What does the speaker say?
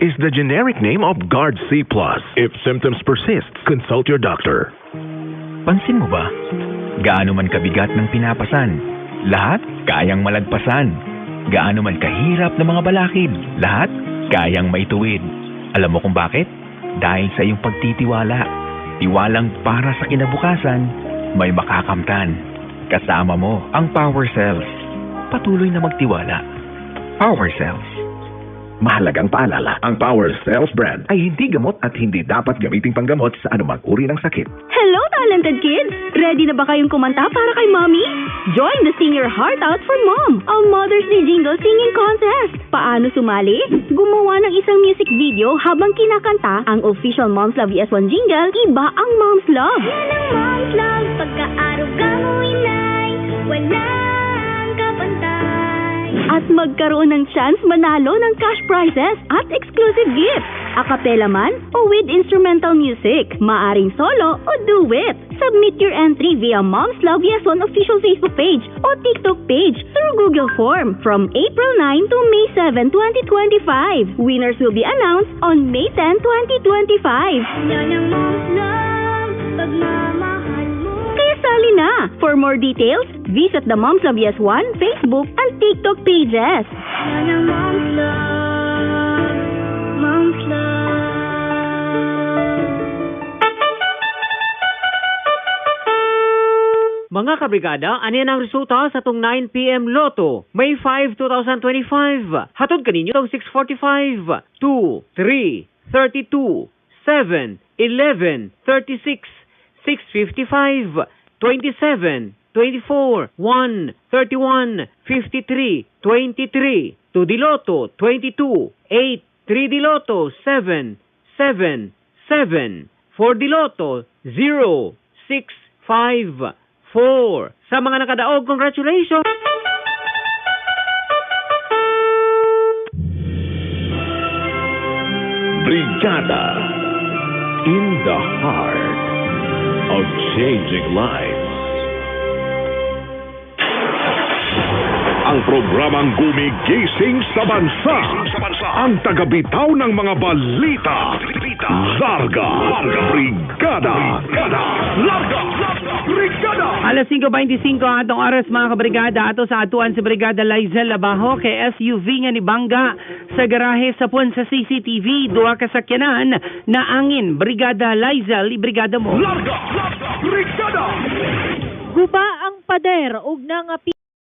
is the generic name of Guard C+. If symptoms persist, consult your doctor. Pansin mo ba? Gaano man kabigat ng pinapasan, lahat kayang malagpasan. Gaano man kahirap ng mga balakid, lahat kayang maituwid. Alam mo kung bakit? Dahil sa iyong pagtitiwala. Tiwalang para sa kinabukasan, may makakamtan. Kasama mo ang Power Cells. Patuloy na magtiwala. Power Cells. Mahalagang paalala, ang Power Cells brand ay hindi gamot at hindi dapat gamiting panggamot sa anumang uri ng sakit. Hello, talented kids! Ready na ba kayong kumanta para kay Mommy? Join the Sing Your Heart Out for Mom, a Mother's Day Jingle Singing Contest. Paano sumali? Gumawa ng isang music video habang kinakanta ang official Mom's Love ES1 jingle, Iba ang Mom's Love. Yan ang Mom's Love, pagka-aruga mo inay, walang kapantay. At magkaroon ng chance manalo ng cash prizes at exclusive gifts. A cappella man o with instrumental music. Maaring solo o duet. Submit your entry via Mom's Love ES1 official Facebook page o TikTok page through Google Form from April 9 to May 7, 2025. Winners will be announced on May 10, 2025. Yan ang Mom's Love, pagmamahal mo. Kaya sali na! For more details, visit the Mom's Love ES1 Facebook and TikTok pages. Yan ang Mom's Love, Mom's Love. Mga kabrigada, ano yan ang resulta sa itong 9 p.m. Lotto? May 5, 2025. Hatod kaninyo itong 645, 2, 3, 32, 7, 11, 36, 655, 27, 24, 1, 31, 53, 23. 2 di Lotto, 22, 8, 3 di Lotto, 7, 7, 7. 4 di Lotto, 0, 6, 5, 4. Sa mga nakadaog, congratulations! Brigada, in the heart of changing lives. Ang programang gumigising sa bansa. Ang tagabitaw ng mga balita. Larga Brigada. Larga Brigada. Alas 5:25 atong oras mga kabrigada ato sa atuan si Brigada Lizel Labajo kay SUV nga ni Bangga sa garahe sa pun sa CCTV duha ka sakyanan na angin. Brigada Lizel, ibrigada mo. Larga Brigada. Guba ang pader ug nang